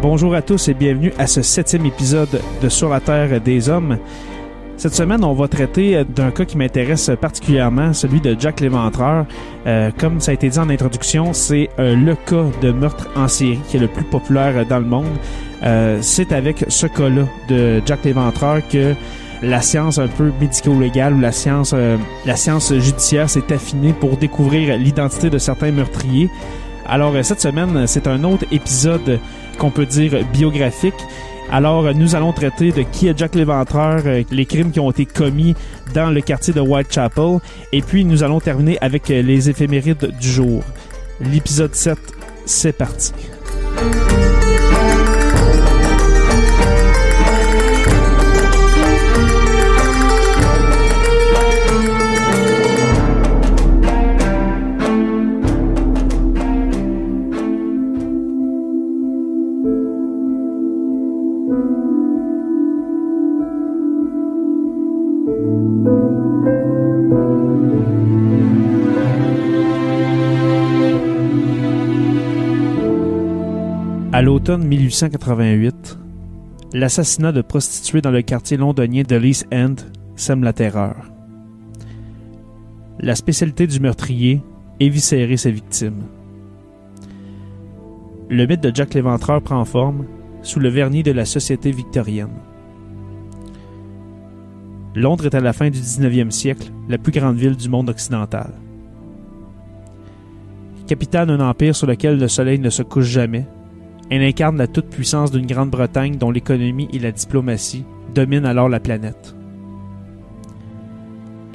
Bonjour à tous et bienvenue à ce 7e épisode de Sur la Terre des Hommes. Cette semaine, on va traiter d'un cas qui m'intéresse particulièrement, celui de Jack l'Éventreur. Comme ça a été dit en introduction, c'est le cas de meurtre en série qui est le plus populaire dans le monde. C'est avec ce cas-là de Jack l'Éventreur que la science un peu médico-légale ou la science judiciaire s'est affinée pour découvrir l'identité de certains meurtriers. Alors, cette semaine, c'est un autre épisode qu'on peut dire biographique. Alors, nous allons traiter de qui est Jack l'Éventreur, les crimes qui ont été commis dans le quartier de Whitechapel. Et puis, nous allons terminer avec les éphémérides du jour. L'épisode 7, c'est parti. À l'automne 1888, l'assassinat de prostituées dans le quartier londonien de l'East End sème la terreur. La spécialité du meurtrier, éviscérer ses victimes. Le mythe de Jack l'Éventreur prend forme sous le vernis de la société victorienne. Londres est à la fin du 19e siècle la plus grande ville du monde occidental. Capitale d'un empire sur lequel le soleil ne se couche jamais, elle incarne la toute-puissance d'une Grande-Bretagne dont l'économie et la diplomatie dominent alors la planète.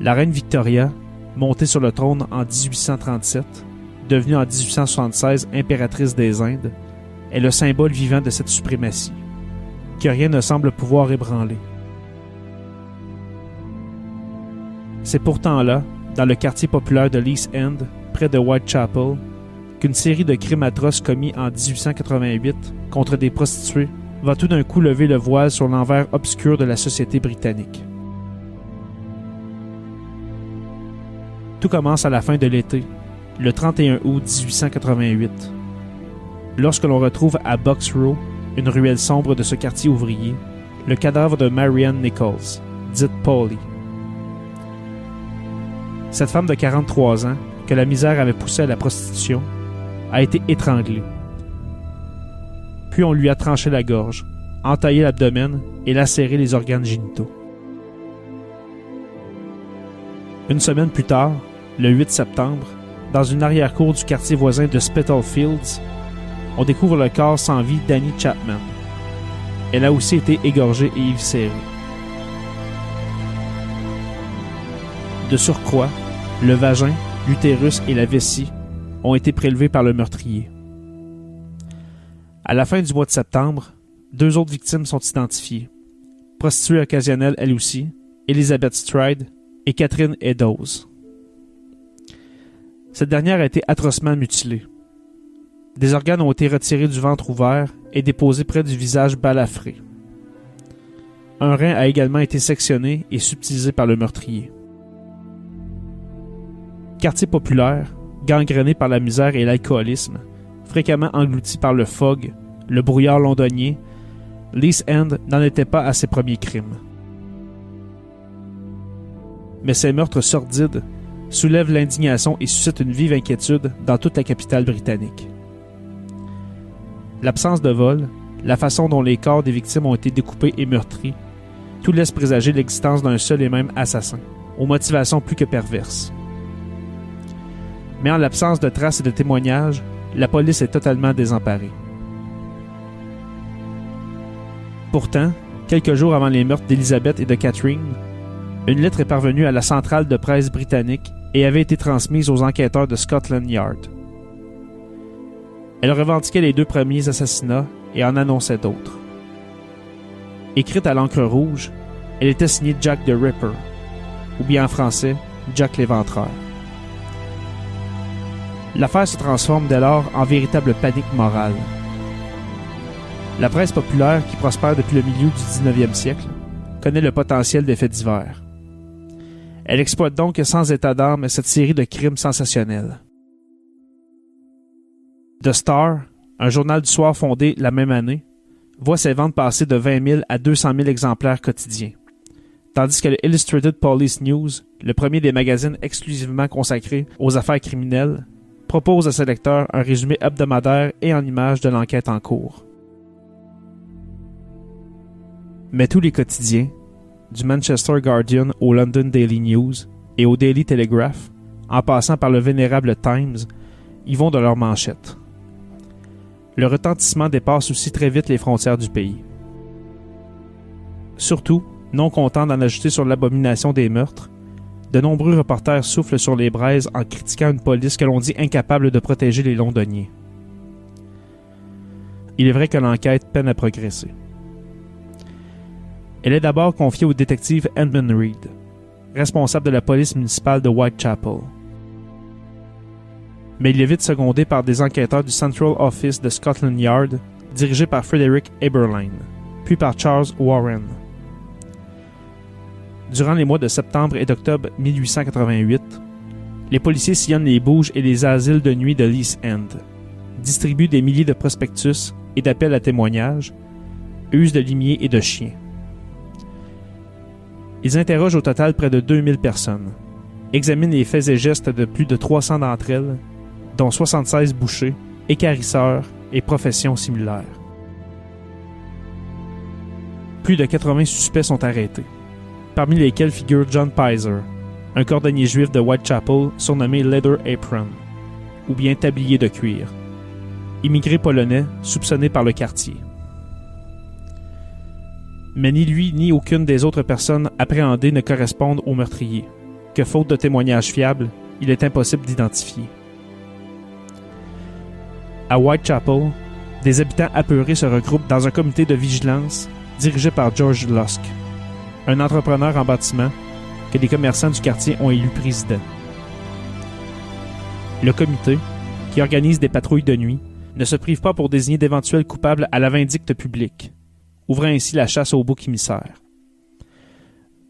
La reine Victoria, montée sur le trône en 1837, devenue en 1876 impératrice des Indes, est le symbole vivant de cette suprématie, que rien ne semble pouvoir ébranler. C'est pourtant là, dans le quartier populaire de l'East End, près de Whitechapel, qu'une série de crimes atroces commis en 1888 contre des prostituées va tout d'un coup lever le voile sur l'envers obscur de la société britannique. Tout commence à la fin de l'été, le 31 août 1888, lorsque l'on retrouve à Box Row, une ruelle sombre de ce quartier ouvrier, le cadavre de Marianne Nichols, dite Polly. Cette femme de 43 ans, que la misère avait poussée à la prostitution, a été étranglée. Puis on lui a tranché la gorge, entaillé l'abdomen et lacéré les organes génitaux. Une semaine plus tard, le 8 septembre, dans une arrière-cour du quartier voisin de Spitalfields, on découvre le corps sans vie d'Annie Chapman. Elle a aussi été égorgée et éviscérée. De surcroît, le vagin, l'utérus et la vessie ont été prélevés par le meurtrier. À la fin du mois de septembre, 2 autres victimes sont identifiées. Prostituée occasionnelle elle aussi, Elizabeth Stride et Catherine Eddowes. Cette dernière a été atrocement mutilée. Des organes ont été retirés du ventre ouvert et déposés près du visage balafré. Un rein a également été sectionné et subtilisé par le meurtrier. Quartier populaire, gangréné par la misère et l'alcoolisme, fréquemment englouti par le fog, le brouillard londonien, l'East End n'en était pas à ses premiers crimes. Mais ces meurtres sordides soulèvent l'indignation et suscitent une vive inquiétude dans toute la capitale britannique. L'absence de vol, la façon dont les corps des victimes ont été découpés et meurtris, tout laisse présager l'existence d'un seul et même assassin, aux motivations plus que perverses. Mais en l'absence de traces et de témoignages, la police est totalement désemparée. Pourtant, quelques jours avant les meurtres d'Elizabeth et de Catherine, une lettre est parvenue à la centrale de presse britannique et avait été transmise aux enquêteurs de Scotland Yard. Elle revendiquait les 2 premiers assassinats et en annonçait d'autres. Écrite à l'encre rouge, elle était signée Jack the Ripper, ou bien en français, Jack l'Éventreur. L'affaire se transforme dès lors en véritable panique morale. La presse populaire, qui prospère depuis le milieu du 19e siècle, connaît le potentiel d'effets divers. Elle exploite donc sans état d'âme cette série de crimes sensationnels. The Star, un journal du soir fondé la même année, voit ses ventes passer de 20 000 à 200 000 exemplaires quotidiens. Tandis que le Illustrated Police News, le premier des magazines exclusivement consacrés aux affaires criminelles, propose à ses lecteurs un résumé hebdomadaire et en images de l'enquête en cours. Mais tous les quotidiens, du Manchester Guardian au London Daily News et au Daily Telegraph, en passant par le vénérable Times, y vont de leurs manchettes. Le retentissement dépasse aussi très vite les frontières du pays. Surtout, non content d'en ajouter sur l'abomination des meurtres, de nombreux reporters soufflent sur les braises en critiquant une police que l'on dit incapable de protéger les londoniens. Il est vrai que l'enquête peine à progresser. Elle est d'abord confiée au détective Edmund Reed, responsable de la police municipale de Whitechapel. Mais il est vite secondé par des enquêteurs du Central Office de Scotland Yard, dirigé par Frederick Eberlein, puis par Charles Warren. Durant les mois de septembre et d'octobre 1888, les policiers sillonnent les bouges et les asiles de nuit de l'East End, distribuent des milliers de prospectus et d'appels à témoignages, usent de limiers et de chiens. Ils interrogent au total près de 2000 personnes, examinent les faits et gestes de plus de 300 d'entre elles, dont 76 bouchers, équarrisseurs et professions similaires. Plus de 80 suspects sont arrêtés, parmi lesquels figure John Pizer, un cordonnier juif de Whitechapel surnommé Leather Apron, ou bien tablier de cuir, immigré polonais soupçonné par le quartier. Mais ni lui ni aucune des autres personnes appréhendées ne correspondent au meurtrier, que faute de témoignages fiables, il est impossible d'identifier. À Whitechapel, des habitants apeurés se regroupent dans un comité de vigilance dirigé par George Lusk, un entrepreneur en bâtiment que les commerçants du quartier ont élu président. Le comité, qui organise des patrouilles de nuit, ne se prive pas pour désigner d'éventuels coupables à la vindicte publique, ouvrant ainsi la chasse aux boucs émissaires.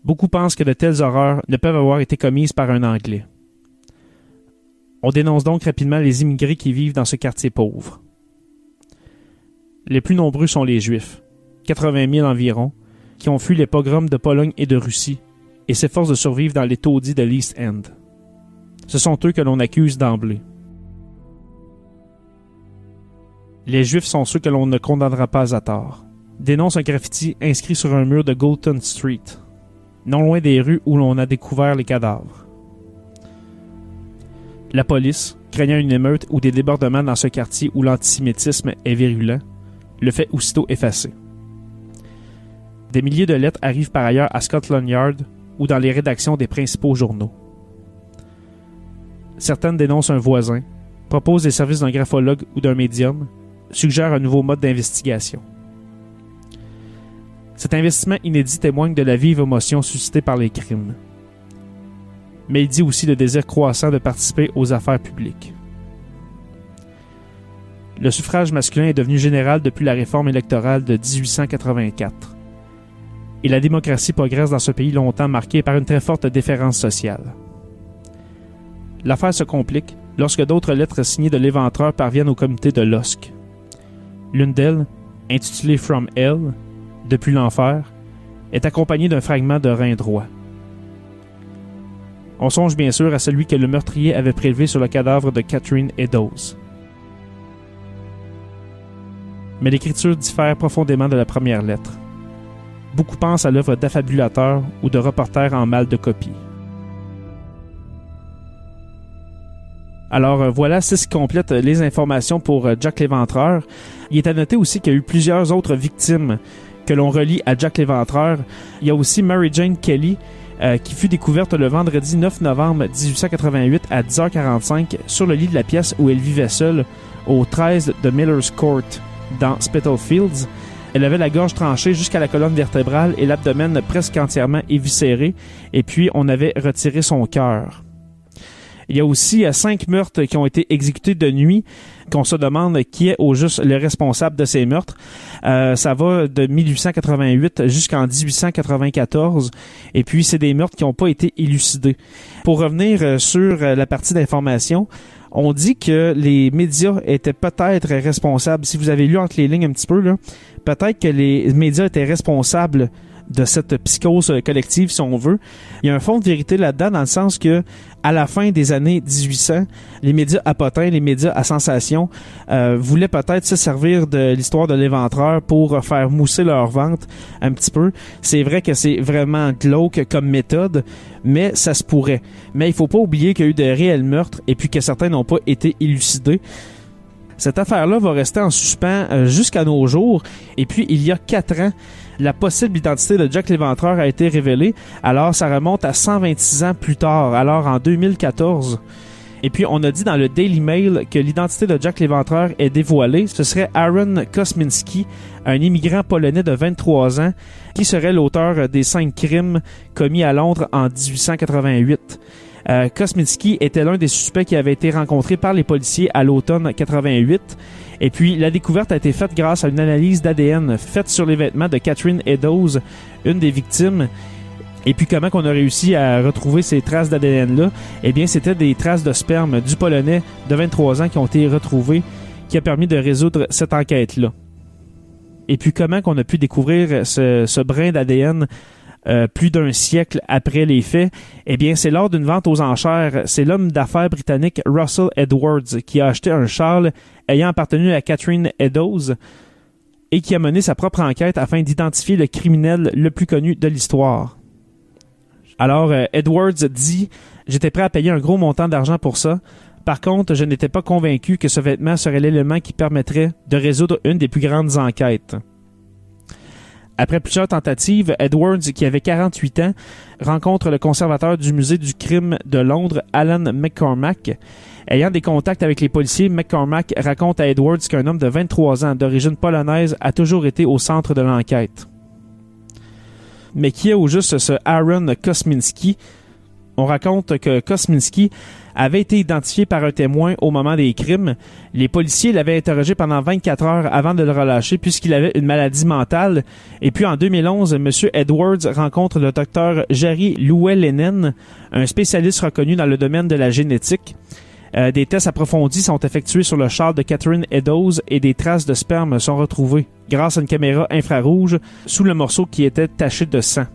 Beaucoup pensent que de telles horreurs ne peuvent avoir été commises par un Anglais. On dénonce donc rapidement les immigrés qui vivent dans ce quartier pauvre. Les plus nombreux sont les Juifs, 80 000 environ, qui ont fui les pogroms de Pologne et de Russie et s'efforcent de survivre dans les taudis de l'East End. Ce sont eux que l'on accuse d'emblée. Les Juifs sont ceux que l'on ne condamnera pas à tort. Dénonce un graffiti inscrit sur un mur de Goulton Street, non loin des rues où l'on a découvert les cadavres. La police, craignant une émeute ou des débordements dans ce quartier où l'antisémitisme est virulent, le fait aussitôt effacer. Des milliers de lettres arrivent par ailleurs à Scotland Yard ou dans les rédactions des principaux journaux. Certaines dénoncent un voisin, proposent les services d'un graphologue ou d'un médium, suggèrent un nouveau mode d'investigation. Cet investissement inédit témoigne de la vive émotion suscitée par les crimes. Mais il dit aussi le désir croissant de participer aux affaires publiques. Le suffrage masculin est devenu général depuis la réforme électorale de 1884. Et la démocratie progresse dans ce pays longtemps marqué par une très forte déférence sociale. L'affaire se complique lorsque d'autres lettres signées de l'éventreur parviennent au comité de Lusk. L'une d'elles, intitulée From Hell, depuis l'enfer, est accompagnée d'un fragment de rein droit. On songe bien sûr à celui que le meurtrier avait prélevé sur le cadavre de Catherine Eddowes. Mais l'écriture diffère profondément de la première lettre. Beaucoup pensent à l'œuvre d'affabulateur ou de reporter en mal de copie. Alors voilà, c'est ce qui complète les informations pour Jack l'Éventreur. Il est à noter aussi qu'il y a eu plusieurs autres victimes que l'on relie à Jack l'Éventreur. Il y a aussi Mary Jane Kelly, qui fut découverte le vendredi 9 novembre 1888 à 10h45 sur le lit de la pièce où elle vivait seule au 13 de Miller's Court dans Spitalfields. Elle avait la gorge tranchée jusqu'à la colonne vertébrale et l'abdomen presque entièrement éviscéré, et puis on avait retiré son cœur. Il y a aussi 5 meurtres qui ont été exécutés de nuit, qu'on se demande qui est au juste le responsable de ces meurtres. Ça va de 1888 jusqu'en 1894, et puis c'est des meurtres qui n'ont pas été élucidés. Pour revenir sur la partie d'information, on dit que les médias étaient peut-être responsables. Si vous avez lu entre les lignes un petit peu, là, peut-être que les médias étaient responsables de cette psychose collective, si on veut. Il y a un fond de vérité là-dedans, dans le sens que à la fin des années 1800, les médias à potins, les médias à sensation, voulaient peut-être se servir de l'histoire de l'éventreur pour faire mousser leur ventre un petit peu. C'est vrai que c'est vraiment glauque comme méthode, mais ça se pourrait. Mais il faut pas oublier qu'il y a eu de réels meurtres et puis que certains n'ont pas été élucidés. Cette affaire-là va rester en suspens jusqu'à nos jours. Et puis, il y a 4 ans, la possible identité de Jack l'Éventreur a été révélée. Alors, ça remonte à 126 ans plus tard, alors en 2014. Et puis, on a dit dans le Daily Mail que l'identité de Jack l'Éventreur est dévoilée. Ce serait Aaron Kosminski, un immigrant polonais de 23 ans, qui serait l'auteur des 5 crimes commis à Londres en 1888. Kosminski était l'un des suspects qui avait été rencontré par les policiers à l'automne 88. Et puis, la découverte a été faite grâce à une analyse d'ADN faite sur les vêtements de Catherine Eddowes, une des victimes. Et puis, comment qu'on a réussi à retrouver ces traces d'ADN-là? Eh bien, c'était des traces de sperme du Polonais de 23 ans qui ont été retrouvées, qui a permis de résoudre cette enquête-là. Et puis, comment qu'on a pu découvrir ce brin d'ADN plus d'un siècle après les faits? Eh bien, c'est lors d'une vente aux enchères. C'est l'homme d'affaires britannique Russell Edwards qui a acheté un châle ayant appartenu à Catherine Eddowes et qui a mené sa propre enquête afin d'identifier le criminel le plus connu de l'histoire. Alors, Edwards dit « J'étais prêt à payer un gros montant d'argent pour ça. Par contre, je n'étais pas convaincu que ce vêtement serait l'élément qui permettrait de résoudre une des plus grandes enquêtes. » Après plusieurs tentatives, Edwards, qui avait 48 ans, rencontre le conservateur du musée du crime de Londres, Alan McCormack. Ayant des contacts avec les policiers, McCormack raconte à Edwards qu'un homme de 23 ans d'origine polonaise a toujours été au centre de l'enquête. Mais qui est au juste ce Aaron Kosminski? On raconte que Kosminski avait été identifié par un témoin au moment des crimes. Les policiers l'avaient interrogé pendant 24 heures avant de le relâcher puisqu'il avait une maladie mentale. Et puis en 2011, M. Edwards rencontre le docteur Jari Louellinen, un spécialiste reconnu dans le domaine de la génétique. Des tests approfondis sont effectués sur le châle de Catherine Eddowes et des traces de sperme sont retrouvées grâce à une caméra infrarouge sous le morceau qui était taché de sang.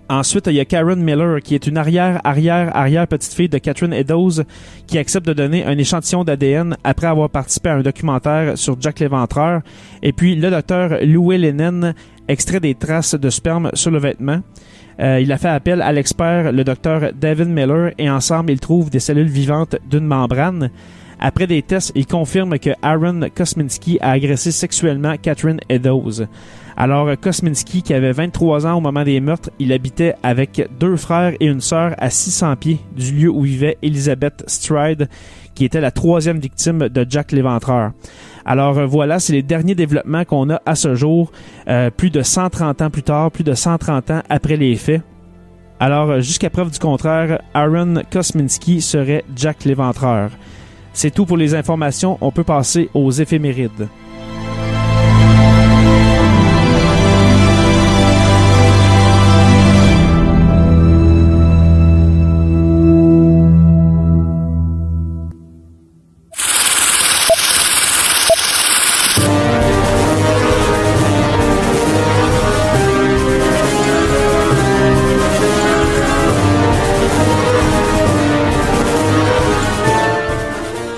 Ensuite, il y a Karen Miller, qui est une arrière-petite-fille de Catherine Eddowes, qui accepte de donner un échantillon d'ADN après avoir participé à un documentaire sur Jack l'Éventreur. Et puis, le docteur Louellinen extrait des traces de sperme sur le vêtement. Il a fait appel à l'expert, le docteur David Miller, et ensemble, ils trouvent des cellules vivantes d'une membrane. Après des tests, il confirme que Aaron Kosminski a agressé sexuellement Catherine Eddowes. Alors, Kosminski, qui avait 23 ans au moment des meurtres, il habitait avec 2 frères et une sœur à 600 pieds du lieu où vivait Elizabeth Stride, qui était la 3e victime de Jack l'Éventreur. Alors voilà, c'est les derniers développements qu'on a à ce jour, plus de 130 ans plus tard, plus de 130 ans après les faits. Alors, jusqu'à preuve du contraire, Aaron Kosminski serait Jack l'Éventreur. C'est tout pour les informations, on peut passer aux éphémérides.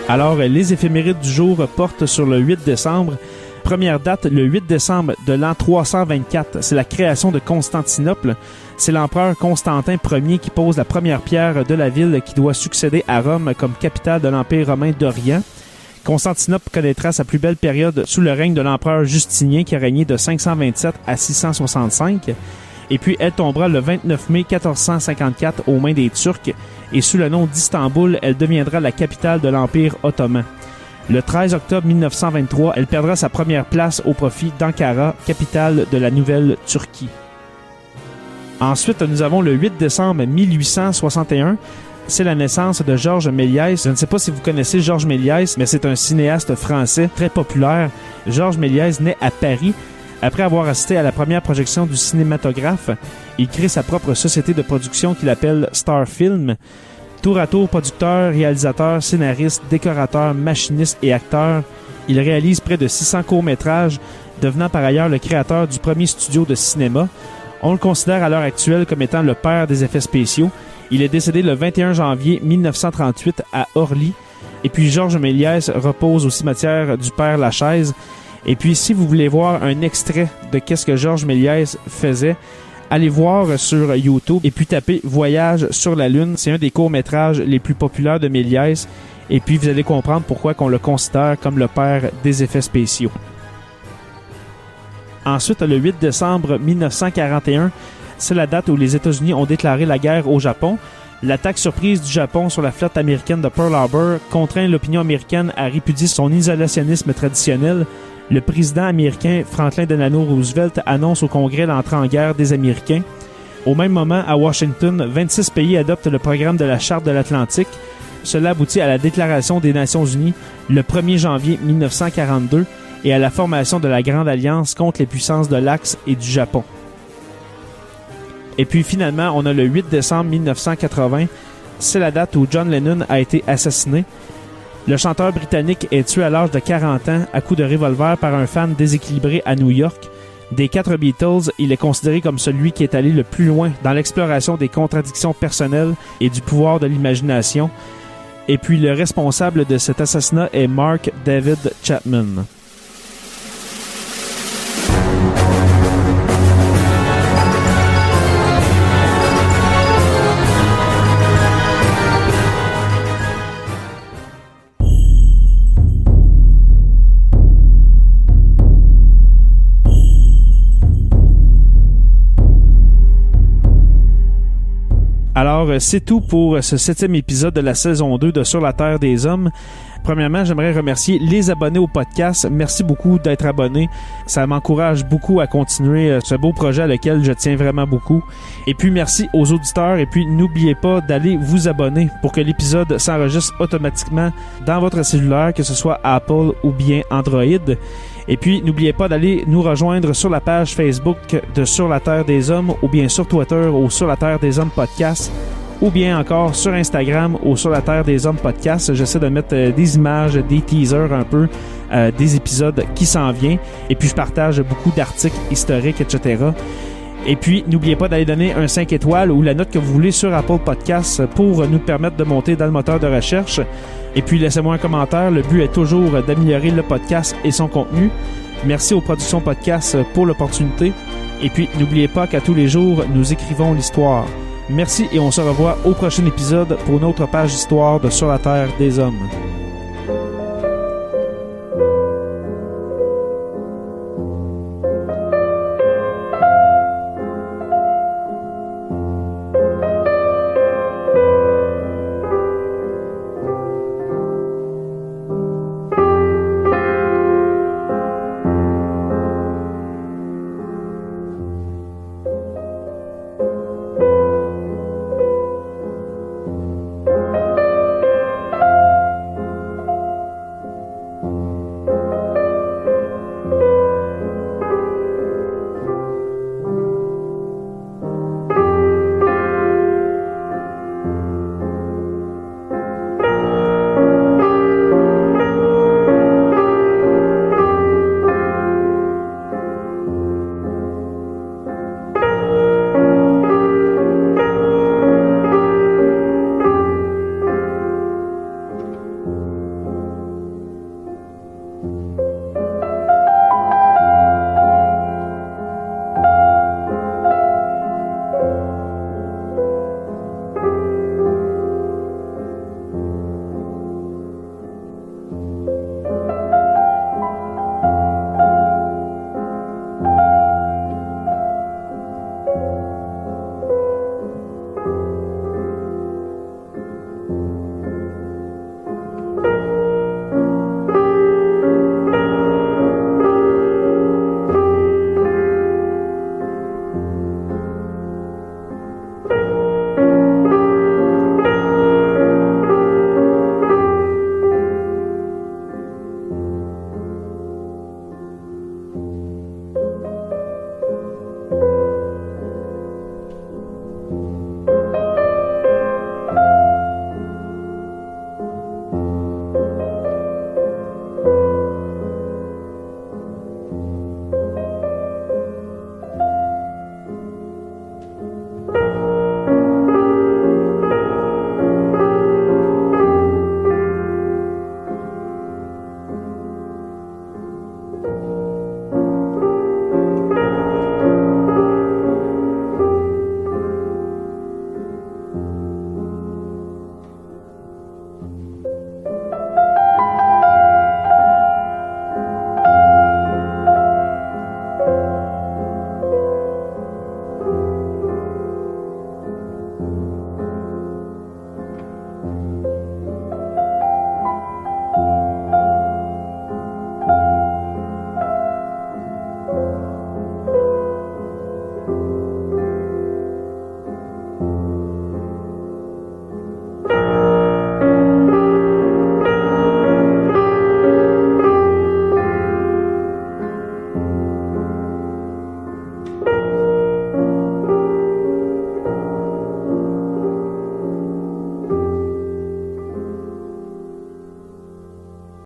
Alors, les éphémérides du jour portent sur le 8 décembre. Première date, le 8 décembre de l'an 324, c'est la création de Constantinople. C'est l'empereur Constantin Ier qui pose la première pierre de la ville qui doit succéder à Rome comme capitale de l'Empire romain d'Orient. Constantinople connaîtra sa plus belle période sous le règne de l'empereur Justinien qui a régné de 527 à 665. Et puis, elle tombera le 29 mai 1454 aux mains des Turcs et sous le nom d'Istanbul, elle deviendra la capitale de l'Empire ottoman. Le 13 octobre 1923, elle perdra sa première place au profit d'Ankara, capitale de la nouvelle Turquie. Ensuite, nous avons le 8 décembre 1861. c'est la naissance de Georges Méliès. Je ne sais pas si vous connaissez Georges Méliès, mais c'est un cinéaste français très populaire. Georges Méliès naît à Paris. Après avoir assisté à la première projection du cinématographe, il crée sa propre société de production qu'il appelle Star Film. Tour à tour producteur, réalisateur, scénariste, décorateur, machiniste et acteur, il réalise près de 600 courts-métrages, devenant par ailleurs le créateur du premier studio de cinéma. On le considère à l'heure actuelle comme étant le père des effets spéciaux. Il est décédé le 21 janvier 1938 à Orly. Et puis Georges Méliès repose au cimetière du Père-Lachaise. Et puis si vous voulez voir un extrait de qu'est-ce que Georges Méliès faisait, allez voir sur YouTube et puis tapez « Voyage sur la Lune ». C'est un des courts-métrages les plus populaires de Méliès. Et puis vous allez comprendre pourquoi qu'on le considère comme le père des effets spéciaux. Ensuite, le 8 décembre 1941, c'est la date où les États-Unis ont déclaré la guerre au Japon. L'attaque surprise du Japon sur la flotte américaine de Pearl Harbor contraint l'opinion américaine à répudier son isolationnisme traditionnel. Le président américain Franklin Delano Roosevelt annonce au Congrès l'entrée en guerre des Américains. Au même moment, à Washington, 26 pays adoptent le programme de la Charte de l'Atlantique. Cela aboutit à la Déclaration des Nations Unies le 1er janvier 1942 et à la formation de la Grande Alliance contre les puissances de l'Axe et du Japon. Et puis finalement, on a le 8 décembre 1980. C'est la date où John Lennon a été assassiné. Le chanteur britannique est tué à l'âge de 40 ans à coups de revolver par un fan déséquilibré à New York. Des 4 Beatles, il est considéré comme celui qui est allé le plus loin dans l'exploration des contradictions personnelles et du pouvoir de l'imagination. Et puis le responsable de cet assassinat est Mark David Chapman. Alors, c'est tout pour ce 7e épisode de la saison 2 de Sur la Terre des Hommes. Premièrement, j'aimerais remercier les abonnés au podcast. Merci beaucoup d'être abonnés. Ça m'encourage beaucoup à continuer ce beau projet à lequel je tiens vraiment beaucoup. Et puis, merci aux auditeurs. Et puis, n'oubliez pas d'aller vous abonner pour que l'épisode s'enregistre automatiquement dans votre cellulaire, que ce soit Apple ou bien Android. Et puis, n'oubliez pas d'aller nous rejoindre sur la page Facebook de Sur la Terre des Hommes ou bien sur Twitter ou Sur la Terre des Hommes Podcast ou bien encore sur Instagram ou Sur la Terre des Hommes Podcast. J'essaie de mettre des images, des teasers un peu, des épisodes qui s'en viennent. Et puis, je partage beaucoup d'articles historiques, etc. Et puis, n'oubliez pas d'aller donner un 5 étoiles ou la note que vous voulez sur Apple Podcasts pour nous permettre de monter dans le moteur de recherche. Et puis, laissez-moi un commentaire. Le but est toujours d'améliorer le podcast et son contenu. Merci aux Productions Podcast pour l'opportunité. Et puis, n'oubliez pas qu'à tous les jours, nous écrivons l'histoire. Merci et on se revoit au prochain épisode pour une autre page d'histoire de Sur la Terre des Hommes.